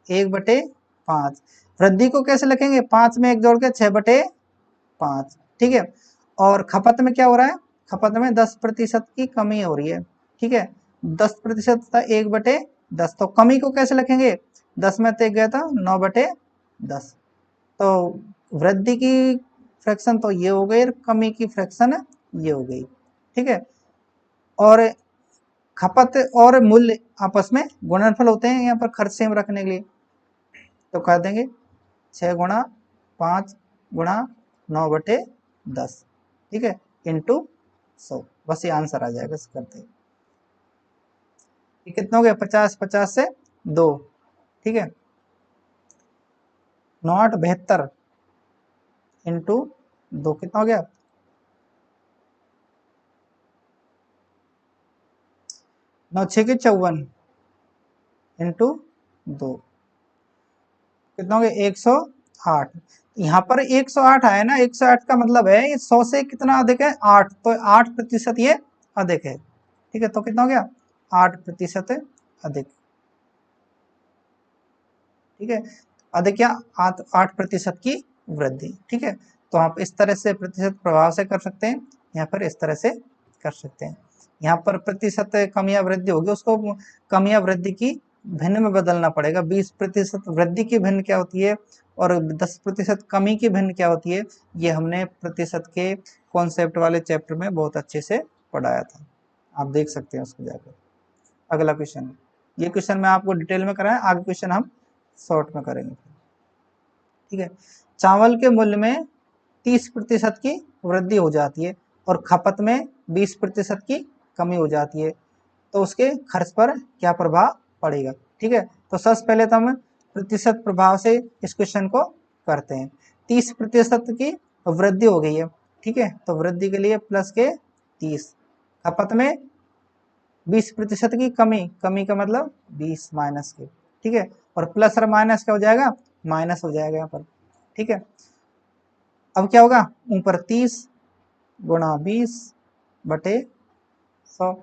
1/5। वृद्धि को कैसे लिखेंगे, 5 में 1 जोड़ के 6/5। ठीक है, और खपत में क्या हो रहा है, खपत में 10% की कमी हो रही है। ठीक है, 10% था 1/10, तो कमी को कैसे लिखेंगे, 10 में 1 गया था 9/10। तो वृद्धि की फ्रैक्शन तो ये हो गई और कमी की फ्रैक्शन ये हो गई। ठीक है, और खपत और मूल्य आपस में गुणनफल होते हैं यहाँ पर खर्च सेम रखने के लिए, तो कह देंगे 6 गुणा 5 गुणा 9/10। ठीक है, इंटू 100, बस ये आंसर आ जाएगा इस करते। ये कितना हो गया 50, 50 से 2। ठीक है, 9 8 72 इंटू 2 कितना हो गया 9 6 के 54 इंटू 2 कितना हो गया 108। यहाँ पर 108 आया ना, 108 का मतलब है ये 100 से कितना अधिक है 8, तो 8% ये अधिक है। ठीक है, तो कितना हो गया 8% अधिक। ठीक है, अधिक या 8% की वृद्धि। ठीक है, तो आप इस तरह से प्रतिशत प्रभाव से कर सकते हैं, यहाँ पर इस तरह से कर सकते हैं। यहाँ पर प्रतिशत कमी या वृद्धि होगी, उसको कमी या वृद्धि की भिन्न में बदलना पड़ेगा। 20% वृद्धि की भिन्न क्या होती है और 10% कमी की भिन्न क्या होती है, ये हमने प्रतिशत के कॉन्सेप्ट वाले चैप्टर में बहुत अच्छे से पढ़ाया था, आप देख सकते हैं उसको जाकर। अगला क्वेश्चन, ये क्वेश्चन मैं आपको डिटेल में कराया, आगे क्वेश्चन हम शॉर्ट में करेंगे। ठीक है, चावल के मूल्य में 30% की वृद्धि हो जाती है और खपत में 20% की कमी हो जाती है, तो उसके खर्च पर क्या प्रभाव पड़ेगा। ठीक है, तो सबसे पहले तो हम प्रतिशत प्रभाव से इस क्वेश्चन को करते हैं। 30% की वृद्धि हो गई है। ठीक है, तो वृद्धि के लिए प्लस के 30, खपत में 20% की कमी, कमी का मतलब 20 माइनस के। ठीक है, और प्लस और माइनस क्या हो जाएगा, माइनस हो जाएगा यहाँ पर। ठीक है, अब क्या होगा ऊपर 30 गुणा 20/100।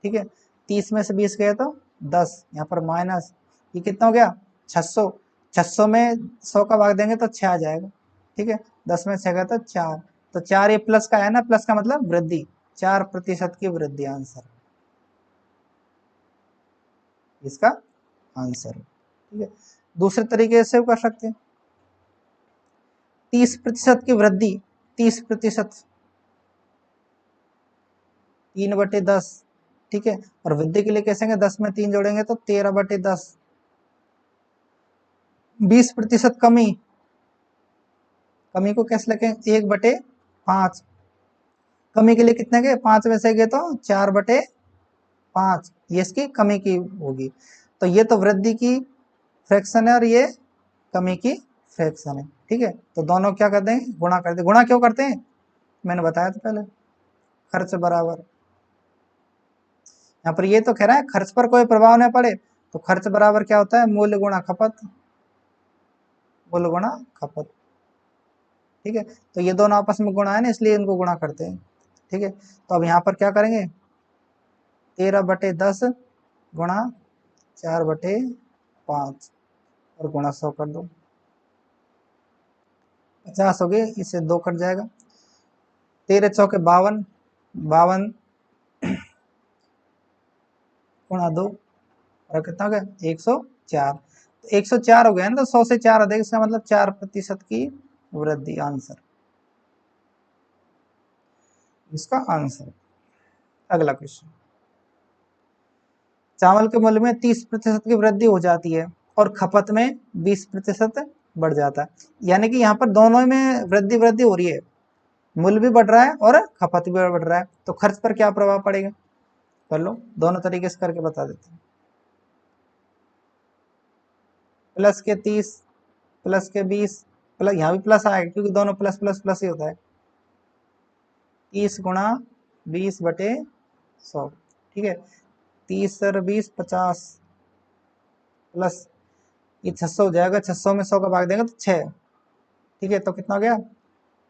ठीक है, 30 में से 20 गया तो 10, यहाँ पर माइनस, ये कितना हो गया 600, 600 में 100 का भाग देंगे तो 6 आ जाएगा। ठीक है, 10 में 6 गया तो 4, तो 4 ये प्लस का है ना, प्लस का मतलब वृद्धि, 4% की वृद्धि आंसर, इसका आंसर। ठीक है, दूसरे तरीके से कर सकते हैं, 30% की वृद्धि, 30% 3/10। ठीक है, और वृद्धि के लिए कैसे 10 में 3 जोड़ेंगे तो 13/10। 20% कमी, कमी को कैसे लिखें 1/5। कमी के लिए कितने गए 5 में से गए तो 4/5, ये इसकी कमी की होगी। तो ये तो वृद्धि की फ्रैक्शन है और ये कमी की फ्रैक्शन है। ठीक है, तो दोनों क्या कर देंगे गुणा कर दें। गुणा क्यों करते हैं, मैंने बताया था पहले, खर्च बराबर। यहाँ पर ये तो कह रहा है खर्च पर कोई प्रभाव न पड़े, तो खर्च बराबर क्या होता है मूल्य गुणा खपत, मूल्य गुणा खपत। ठीक है, तो ये दोनों आपस में गुणा है ना, इसलिए इनको गुणा करते हैं। ठीक है, तो अब यहाँ पर क्या करेंगे 13/10 गुणा 4/5, और गुणा 100 कर दो, 50 हो गए, इससे 2 कट जाएगा, 13 चौके 52, 52 गुणा 2 और कितना हो गया 104। तो 104 हो गया ना, तो 100 से 4 अधिक, इसका मतलब 4% की वृद्धि आंसर, इसका आंसर। अगला क्वेश्चन, चावल के मूल्य में 30% की वृद्धि हो जाती है और खपत में 20% बढ़ जाता है, यानी कि यहाँ पर दोनों में वृद्धि वृद्धि हो रही है, मूल्य भी बढ़ रहा है और खपत भी बढ़ रहा है, तो खर्च पर क्या प्रभाव पड़ेगा, कर लो, दोनों तरीके से करके बता देते हैं। प्लस के 30 प्लस के 20 प्लस, यहाँ भी प्लस आएगा क्योंकि दोनों प्लस प्लस प्लस ही होता है, 30 गुणा 20/100, ठीक है, 30 और 20 50 प्लस ये 600 हो जाएगा, 600 में 100 का भाग देंगे तो 6, ठीक है, तो कितना हो गया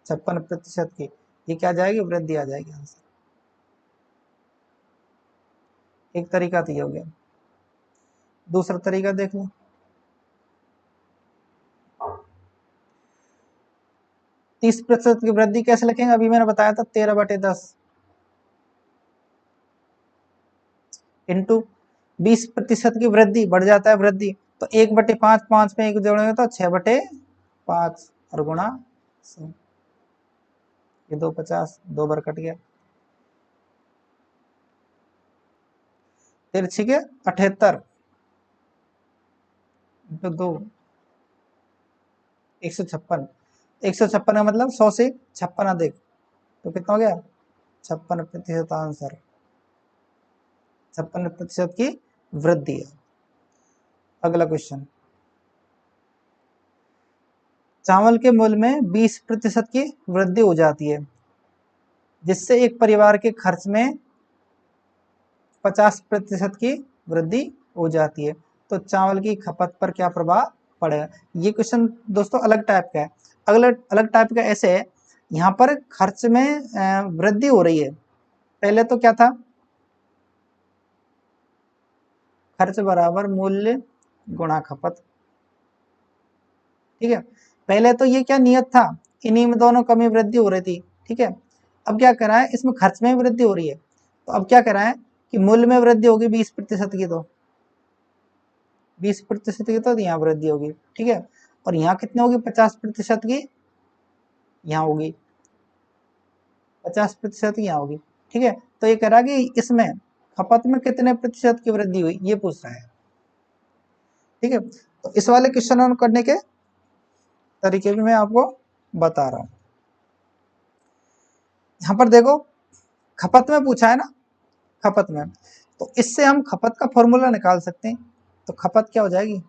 56% की, ये क्या आ जाएगी वृद्धि आ जाएगी आंसर। एक तरीका तो ये हो गया, दूसरा तरीका देख लो, 30% की वृद्धि कैसे लिखेंगे, अभी मैंने बताया था 13/10 इंटू 20% की वृद्धि बढ़ जाता है वृद्धि, तो 1/5, 5 में 1 जोड़ेंगे तो 6/5 और गुणा 100, ये 250, 2 बार कट गया, फिर ठीक है 78 इंटू 2 156, 156 का मतलब 100 से 56 अधिक, तो कितना हो गया 56% आंसर, 56% की वृद्धि है। अगला क्वेश्चन, चावल के मूल्य में 20% की वृद्धि हो जाती है जिससे एक परिवार के खर्च में 50% की वृद्धि हो जाती है, तो चावल की खपत पर क्या प्रभाव पड़ेगा। ये क्वेश्चन दोस्तों अलग टाइप का है, अलग अलग टाइप का ऐसे है, यहाँ पर खर्च में वृद्धि हो रही है, पहले तो क्या था खर्च बराबर मूल्य गुणा खपत, ठीक है, पहले तो ये क्या नियत था, इन्हीं में दोनों कमी वृद्धि हो रही थी, ठीक है, अब क्या करा है इसमें खर्च में वृद्धि हो रही है, तो अब क्या करा है कि मूल्य में वृद्धि होगी 20% की, तो 20% की तो यहाँ वृद्धि होगी, ठीक है, और यहाँ कितने होगी 50% की, यहाँ होगी 50% की, यहाँ होगी, ठीक है, तो ये कह रहा है कि इसमें खपत में कितने प्रतिशत की वृद्धि हुई, ये पूछ रहा है, ठीक है, तो इस वाले क्वेश्चन करने के तरीके भी मैं आपको बता रहा हूँ। यहाँ पर देखो खपत में पूछा है ना, खपत में, तो इससे हम खपत का फॉर्मूला निकाल सकते हैं, तो खपत क्या हो जाएगी,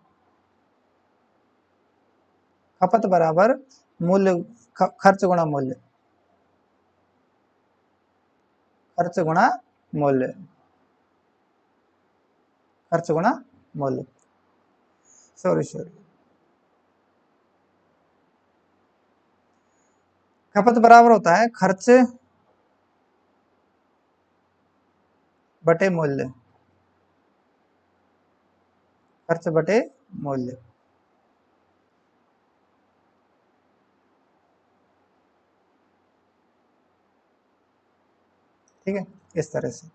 खपत बराबर मूल्य खर्च गुणा मूल्य, खर्च गुणा मूल्य, खर्च गुणा मूल्य, सॉरी खपत बराबर होता है खर्च बटे मूल्य, खर्च बटे मूल्य, ठीक है, इस तरह से।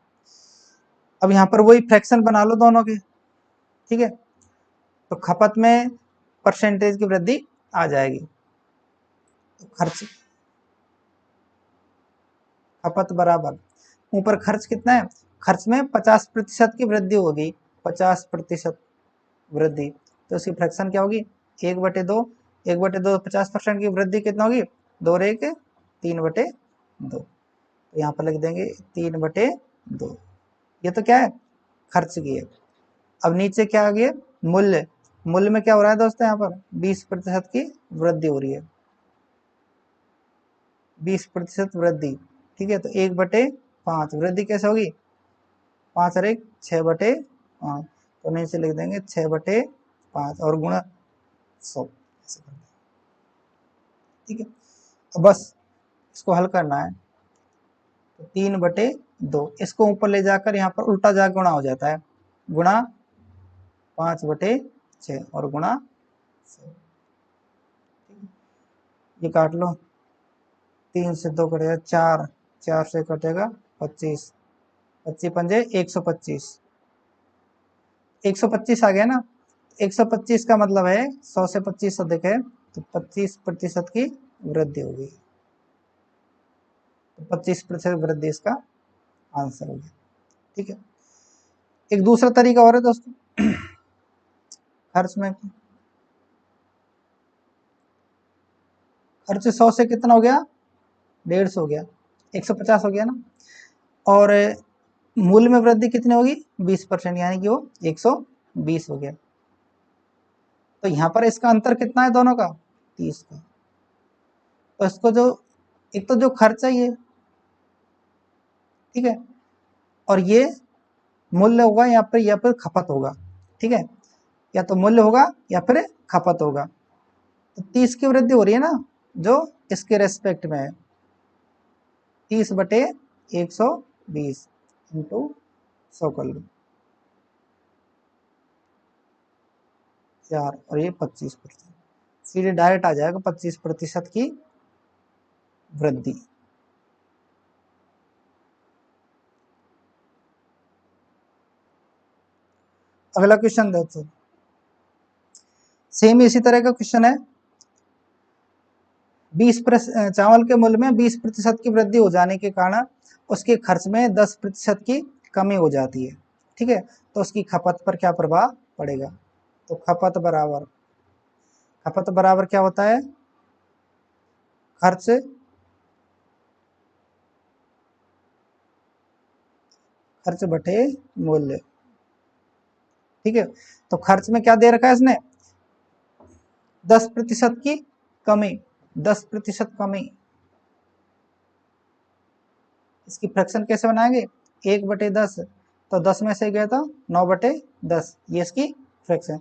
अब यहाँ पर वही फ्रैक्शन बना लो दोनों के, ठीक है, तो खपत में परसेंटेज की वृद्धि आ जाएगी, तो खर्च खपत बराबर ऊपर खर्च कितना है, खर्च में 50% की वृद्धि होगी, 50% वृद्धि, तो उसकी फ्रैक्शन क्या होगी 1/2, 1/2 50% की वृद्धि कितना होगी 2 और 1 3/2, तो यहाँ पर लिख देंगे 3/2, ये तो क्या है खर्च की है। अब नीचे क्या आ गया मूल्य, मूल्य में क्या हो रहा है दोस्तों, यहाँ पर 20% की वृद्धि हो रही है, 20% वृद्धि, ठीक है, तो 1/5 वृद्धि कैसे होगी 5 और 1 6/5, तो नीचे लिख देंगे 6/5 और गुणा 100, ऐसे कर देंगे, ठीक है, तो बस इसको हल करना है, तो 3/2, इसको ऊपर ले जाकर यहाँ पर उल्टा जा गुणा हो जाता है, गुणा 5/6 और गुणा ये काट लो, 3 से 2 कटेगा 4, 4 से कटेगा 25, 25 पंजे 125, 125 आ गया ना। 125 का मतलब है 100 से 25 अधिक है तो 25% की वृद्धि होगी, तो 25% वृद्धि इसका आंसर हो गया। ठीक है, एक दूसरा तरीका और है दोस्तों खर्च में। खर्च 100 से कितना हो गया, 150 हो गया, 150 हो गया ना। और मूल्य में वृद्धि कितनी होगी, 20%, यानी कि वो 120 हो गया। तो यहाँ पर इसका अंतर कितना है दोनों का, 30 का। तो इसको जो एक तो जो खर्च है ये, ठीक है, और ये मूल्य होगा या फिर खपत होगा। ठीक है, या तो मूल्य होगा या फिर खपत होगा। तो 30 की वृद्धि हो रही है ना जो इसके रेस्पेक्ट में है, 30/120 इंटू 100 कर लो 4, और ये 25%, सीधे डायरेक्ट आ जाएगा 25% की वृद्धि। अगला क्वेश्चन देखो, सेम इसी तरह का क्वेश्चन है। 20 चावल के मूल्य में 20% की वृद्धि हो जाने के कारण उसके खर्च में 10% की कमी हो जाती है। ठीक है, तो उसकी खपत पर क्या प्रभाव पड़ेगा। तो खपत बराबर क्या होता है, खर्च बटे मूल्य। ठीक है, तो खर्च में क्या दे रखा है इसने, 10% की कमी, 10% कमी। इसकी फ्रैक्शन कैसे बनाएंगे, 1/10, तो 10 में से गया था 9/10, ये इसकी फ्रैक्शन।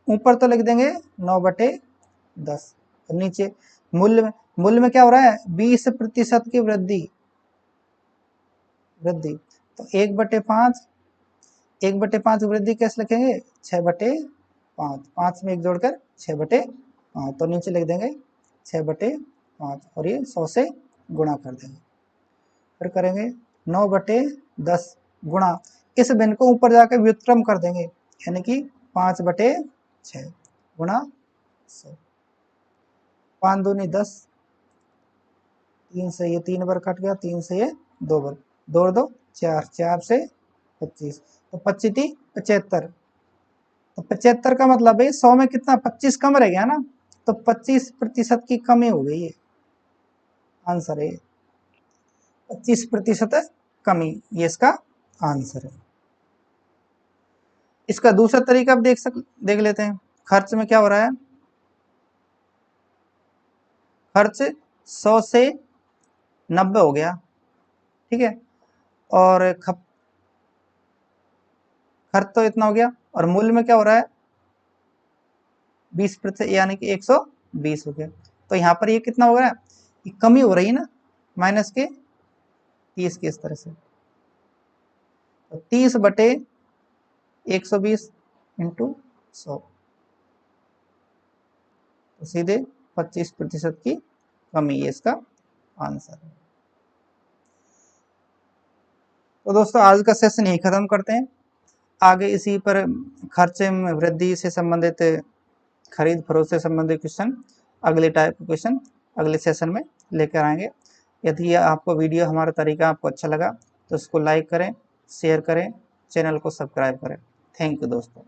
ऊपर तो लिख देंगे 9/10, नीचे मूल्य में क्या हो रहा है, 20% की वृद्धि, तो 1/5, 1/5 वृद्धि कैसे लिखेंगे, 6/5, 5 में 1 जोड़कर 6/5, तो नीचे लिख देंगे 6/5, और ये 100 से गुणा कर देंगे। फिर करेंगे 9/10 गुणा, इस भिन्न को ऊपर जाकर व्युत्क्रम कर देंगे, यानी कि 5/6 गुणा 100, 5 दूनी 10, 3 से ये 3 बार कट गया, 3 से ये 2 बार, 2 और 2 4, 4 से 25, तो 25 75, तो 75 का मतलब है 100 में कितना 25 कम रह गया ना, तो 25% की कमी हो गई है, आंसर है 25% कमी, ये इसका आंसर है। इसका दूसरा तरीका आप देख लेते हैं। खर्च में क्या हो रहा है, खर्च 100 से 90 हो गया, ठीक है, और खर्च तो इतना हो गया, और मूल्य में क्या हो रहा है 20%, यानी कि 120 हो गया। तो यहाँ पर ये कितना हो रहा है, ये कमी हो रही है ना, माइनस के 30 के इस तरह से, तो 30/120 इंटू 100, तो सीधे 25% की कमी है इसका आंसर। तो दोस्तों आज का सेशन यही खत्म करते हैं, आगे इसी पर खर्चे में वृद्धि से संबंधित, खरीद फरोख्त से संबंधित क्वेश्चन, अगले टाइप के क्वेश्चन अगले सेशन में लेकर आएंगे। यदि आपको वीडियो हमारा तरीका आपको अच्छा लगा तो इसको लाइक करें, शेयर करें, चैनल को सब्सक्राइब करें। थैंक यू दोस्तों।